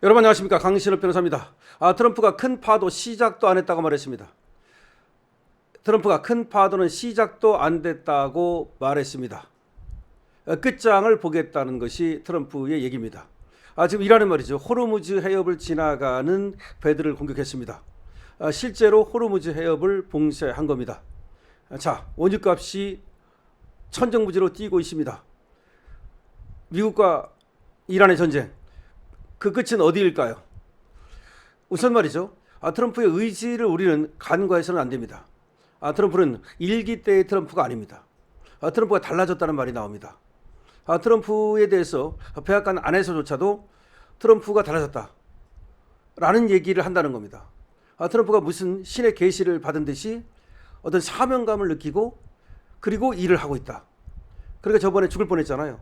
여러분 안녕하십니까, 강신업 변호사입니다. 트럼프가 큰 파도 시작도 안 했다고 말했습니다. 트럼프가 큰 파도는 시작도 안 됐다고 말했습니다. 끝장을 보겠다는 것이 트럼프의 얘기입니다. 지금 이라는 말이죠. 호르무즈 해협을 지나가는 배들을 공격했습니다. 실제로 호르무즈 해협을 봉쇄한 겁니다. 자, 원유값이 천정부지로 뛰고 있습니다. 미국과 이란의 전쟁, 그 끝은 어디일까요? 우선 말이죠. 트럼프의 의지를 우리는 간과해서는 안 됩니다. 트럼프는 일기 때의 트럼프가 아닙니다. 트럼프가 달라졌다는 말이 나옵니다. 트럼프에 대해서 백악관 안에서조차도 트럼프가 달라졌다 라는 얘기를 한다는 겁니다. 트럼프가 무슨 신의 계시를 받은 듯이 어떤 사명감을 느끼고 그리고 일을 하고 있다. 그러니까 저번에 죽을 뻔했잖아요.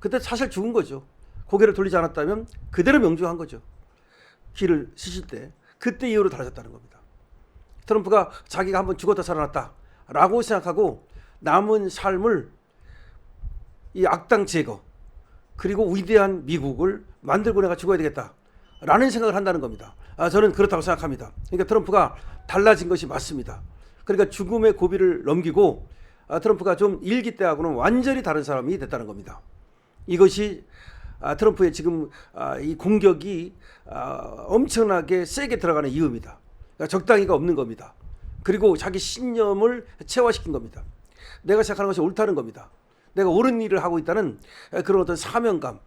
그때 사실 죽은 거죠. 고개를 돌리지 않았다면 그대로 명중한 거죠. 길을 쓰실 때 그때 이후로 달라졌다는 겁니다. 트럼프가 자기가 한번 죽었다 살아났다 라고 생각하고 남은 삶을 이 악당 제거 그리고 위대한 미국을 만들고 내가 죽어야 되겠다 라는 생각을 한다는 겁니다. 저는 그렇다고 생각합니다. 그러니까 트럼프가 달라진 것이 맞습니다. 그러니까 죽음의 고비를 넘기고 트럼프가 좀 일기 때하고는 완전히 다른 사람이 됐다는 겁니다. 이것이 트럼프의 지금 이 공격이 엄청나게 세게 들어가는 이유입니다. 그러니까 적당히가 없는 겁니다. 그리고 자기 신념을 체화시킨 겁니다. 내가 생각하는 것이 옳다는 겁니다. 내가 옳은 일을 하고 있다는 그런 어떤 사명감.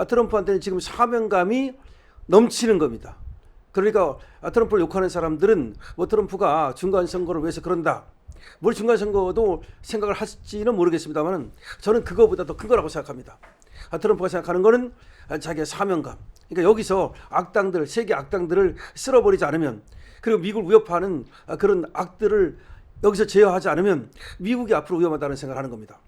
트럼프한테는 지금 사명감이 넘치는 겁니다. 그러니까 트럼프를 욕하는 사람들은 뭐 트럼프가 중간선거를 위해서 그런다. 뭘 중간선거도 생각을 할지는 모르겠습니다만 저는 그거보다 더 큰 거라고 생각합니다. 트럼프가 생각하는 거는 자기의 사명감. 그러니까 여기서 악당들, 세계 악당들을 쓸어버리지 않으면, 그리고 미국을 위협하는 그런 악들을 여기서 제어하지 않으면 미국이 앞으로 위험하다는 생각을 하는 겁니다.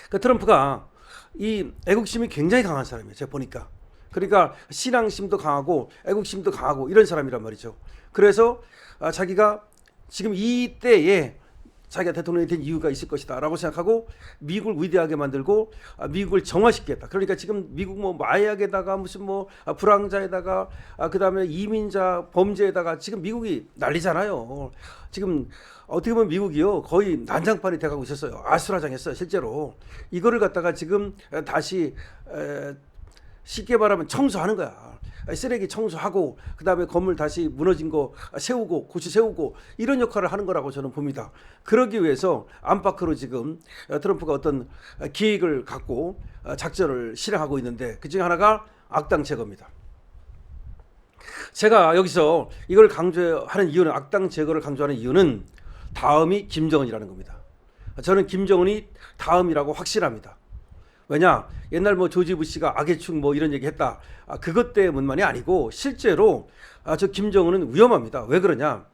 그러니까 트럼프가 이 애국심이 굉장히 강한 사람이에요. 제가 보니까. 그러니까 신앙심도 강하고 애국심도 강하고 이런 사람이란 말이죠. 그래서 자기가 지금 이 때에 자기가 대통령이 된 이유가 있을 것이다 라고 생각하고 미국을 위대하게 만들고 미국을 정화시키겠다. 그러니까 지금 미국 뭐 마약에다가 무슨 뭐 불황자에다가 그 다음에 이민자 범죄에다가 지금 미국이 난리잖아요. 지금 어떻게 보면 미국이요 거의 난장판이 돼가고 있었어요. 아수라장했어요 실제로. 이거를 갖다가 지금 다시 쉽게 말하면 청소하는 거야. 쓰레기 청소하고 그 다음에 건물 다시 무너진 거 세우고 고치 세우고 이런 역할을 하는 거라고 저는 봅니다. 그러기 위해서 안팎으로 지금 트럼프가 어떤 기획을 갖고 작전을 실행하고 있는데 그 중에 하나가 악당 제거입니다. 제가 여기서 이걸 강조하는 이유는, 악당 제거를 강조하는 이유는 다음이 김정은이라는 겁니다. 저는 김정은이 다음이라고 확신합니다. 왜냐, 옛날 뭐 조지 부시가 악의 축 뭐 이런 얘기 했다. 그것 때문만이 아니고 실제로 저 김정은은 위험합니다. 왜 그러냐?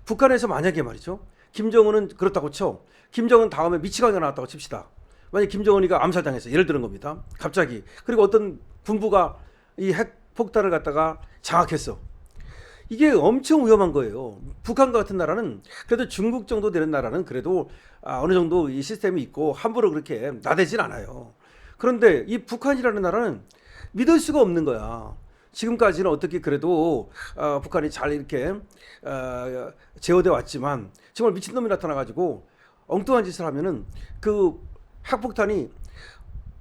북한에서 만약에 말이죠. 김정은은 그렇다고 쳐. 김정은 다음에 미치광이가 나왔다고 칩시다. 만약 김정은이가 암살당했어. 예를 드는 겁니다. 갑자기. 그리고 어떤 군부가 이 핵폭탄을 갖다가 장악했어. 이게 엄청 위험한 거예요. 북한과 같은 나라는, 그래도 중국 정도 되는 나라는 그래도 어느 정도 이 시스템이 있고 함부로 그렇게 나대진 않아요. 그런데 이 북한이라는 나라는 믿을 수가 없는 거야. 지금까지는 어떻게 그래도 북한이 잘 이렇게 제어돼 왔지만 정말 미친놈이 나타나가지고 엉뚱한 짓을 하면은 그 핵폭탄이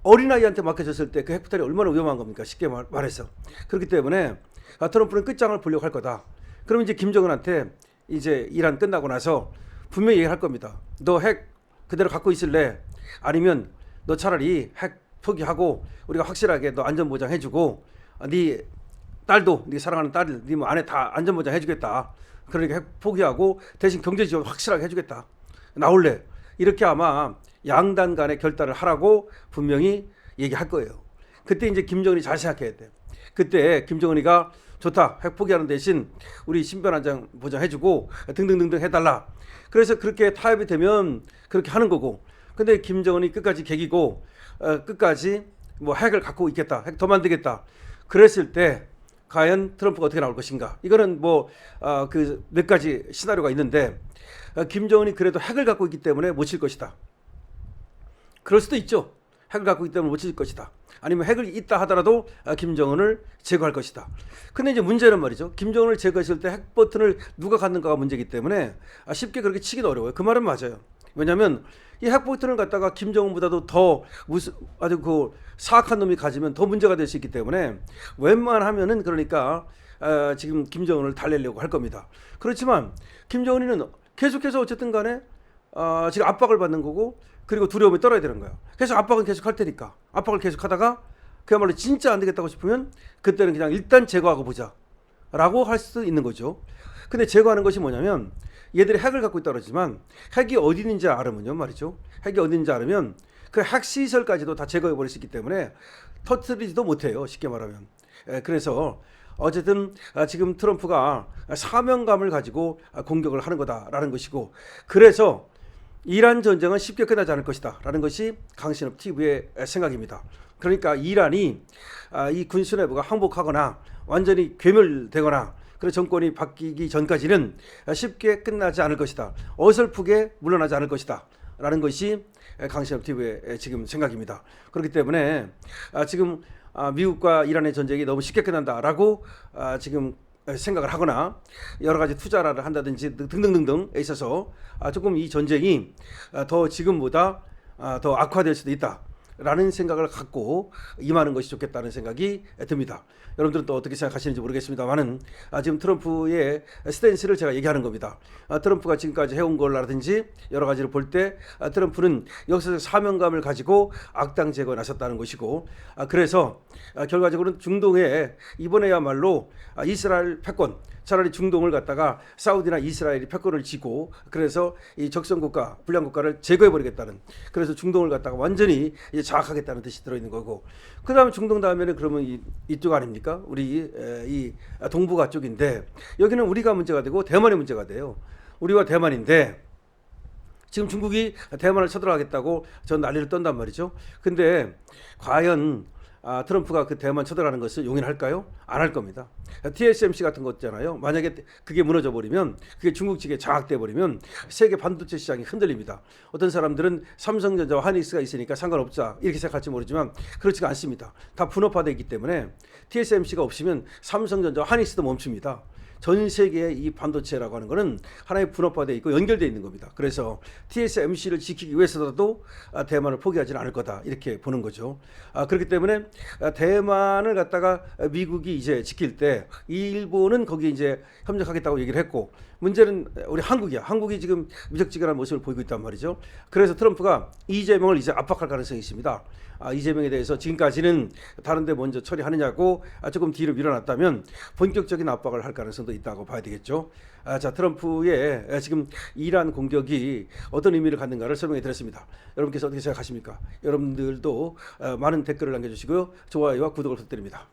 어린아이한테 맡겨졌을 때 그 핵폭탄이 얼마나 위험한 겁니까? 쉽게 말해서. 그렇기 때문에 트럼프는 끝장을 보려고 할 거다. 그럼 이제 김정은한테 이제 이란 끝나고 나서 분명히 얘기할 겁니다. 너 핵 그대로 갖고 있을래? 아니면 너 차라리 핵 포기하고 우리가 확실하게 너 안전보장 해주고 네 딸도, 네 사랑하는 딸, 네 아내 다 안전보장 해주겠다. 그러니까 핵 포기하고 대신 경제지원 확실하게 해주겠다. 나올래? 이렇게 아마 양단 간의 결단을 하라고 분명히 얘기할 거예요. 그때 이제 김정은이 잘 생각해야 돼. 그때 김정은이가 좋다, 핵 포기하는 대신 우리 신변 안전 보장해주고 등등등등 해달라. 그래서 그렇게 타협이 되면 그렇게 하는 거고. 근데 김정은이 끝까지 개기고 끝까지 뭐 핵을 갖고 있겠다, 핵 더 만들겠다. 그랬을 때 과연 트럼프가 어떻게 나올 것인가? 이거는 뭐 그 몇 가지 시나리오가 있는데 김정은이 그래도 핵을 갖고 있기 때문에 못 칠 것이다. 그럴 수도 있죠. 핵을 갖고 있기 때문에 못 칠 것이다. 아니면 핵을 있다 하더라도 김정은을 제거할 것이다. 근데 이제 문제는 말이죠. 김정은을 제거했을 때 핵 버튼을 누가 갖는가가 문제이기 때문에 쉽게 그렇게 치기는 어려워요. 그 말은 맞아요. 왜냐하면 이 핵 버튼을 갖다가 김정은보다도 더 아주 그 사악한 놈이 가지면 더 문제가 될 수 있기 때문에 웬만하면은 그러니까 지금 김정은을 달래려고 할 겁니다. 그렇지만 김정은이는 계속해서 어쨌든 간에 지금 압박을 받는 거고 그리고 두려움이 떨어야 되는 거예요. 계속 압박은 계속 할 테니까 압박을 계속 하다가 그야말로 진짜 안 되겠다고 싶으면 그때는 그냥 일단 제거하고 보자 라고 할 수도 있는 거죠. 근데 제거하는 것이 뭐냐면 얘들이 핵을 갖고 있다 그러지만 핵이 어디 있는지 알으면요 말이죠. 핵이 어디 있는지 알으면 그 핵시설까지도 다 제거해 버릴 수 있기 때문에 터뜨리지도 못해요. 쉽게 말하면. 그래서 어쨌든 지금 트럼프가 사명감을 가지고 공격을 하는 거다라는 것이고 그래서 이란 전쟁은 쉽게 끝나지 않을 것이다 라는 것이 강신업 TV의 생각입니다. 그러니까 이란이 이 군수 내부가 항복하거나 완전히 괴멸되거나 그래서 정권이 바뀌기 전까지는 쉽게 끝나지 않을 것이다. 어설프게 물러나지 않을 것이다 라는 것이 강신업 TV의 지금 생각입니다. 그렇기 때문에 지금 미국과 이란의 전쟁이 너무 쉽게 끝난다라고 지금 생각을 하거나 여러 가지 투자를 한다든지 등등등등에 있어서 조금 이 전쟁이 더 지금보다 더 악화될 수도 있다라는 생각을 갖고 임하는 것이 좋겠다는 생각이 듭니다. 여러분들은 또 어떻게 생각하시는지 모르겠습니다만은 지금 트럼프의 스탠스를 제가 얘기하는 겁니다. 트럼프가 지금까지 해온 거라든지 여러 가지를 볼 때 트럼프는 역사적 사명감을 가지고 악당 제거에 나섰다는 것이고 그래서 결과적으로는 중동에 이번에야말로 이스라엘 패권 차라리 중동을 갖다가 사우디나 이스라엘이 패권을 쥐고 그래서 이 적성국가 불량국가를 제거해버리겠다는 그래서 중동을 갖다가 완전히 이제 장악하겠다는 뜻이 들어있는 거고 그 다음에 중동 다음에는 그러면 이쪽 아닙니까? 우리 이 동북아 쪽인데 여기는 우리가 문제가 되고 대만이 문제가 돼요. 우리와 대만인데 지금 중국이 대만을 쳐들어가겠다고 전 난리를 떤단 말이죠. 근데 과연 트럼프가 그 대만 쳐들어가는 것을 용인할까요? 안 할 겁니다. TSMC 같은 거 있잖아요. 만약에 그게 무너져 버리면 그게 중국 측에 장악돼 버리면 세계 반도체 시장이 흔들립니다. 어떤 사람들은 삼성전자와 하이닉스가 있으니까 상관없자 이렇게 생각할지 모르지만 그렇지가 않습니다. 다 분업화되어 있기 때문에 TSMC가 없으면 삼성전자와 하이닉스도 멈춥니다. 전 세계의 이 반도체라고 하는 것은 하나의 분업화되어 있고 연결되어 있는 겁니다. 그래서 TSMC를 지키기 위해서라도 대만을 포기하지는 않을 거다 이렇게 보는 거죠. 그렇기 때문에 대만을 갖다가 미국이 이제 지킬 때 일본은 거기에 이제 협력하겠다고 얘기를 했고 문제는 우리 한국이야. 한국이 지금 미적지근한 모습을 보이고 있단 말이죠. 그래서 트럼프가 이재명을 이제 압박할 가능성이 있습니다. 이재명에 대해서 지금까지는 다른 데 먼저 처리하느냐고 조금 뒤로 밀어놨다면 본격적인 압박을 할 가능성도 있다고 봐야 되겠죠. 자, 트럼프의 지금 이란 공격이 어떤 의미를 갖는가를 설명해 드렸습니다. 여러분께서 어떻게 생각하십니까? 여러분들도 많은 댓글을 남겨주시고요. 좋아요와 구독을 부탁드립니다.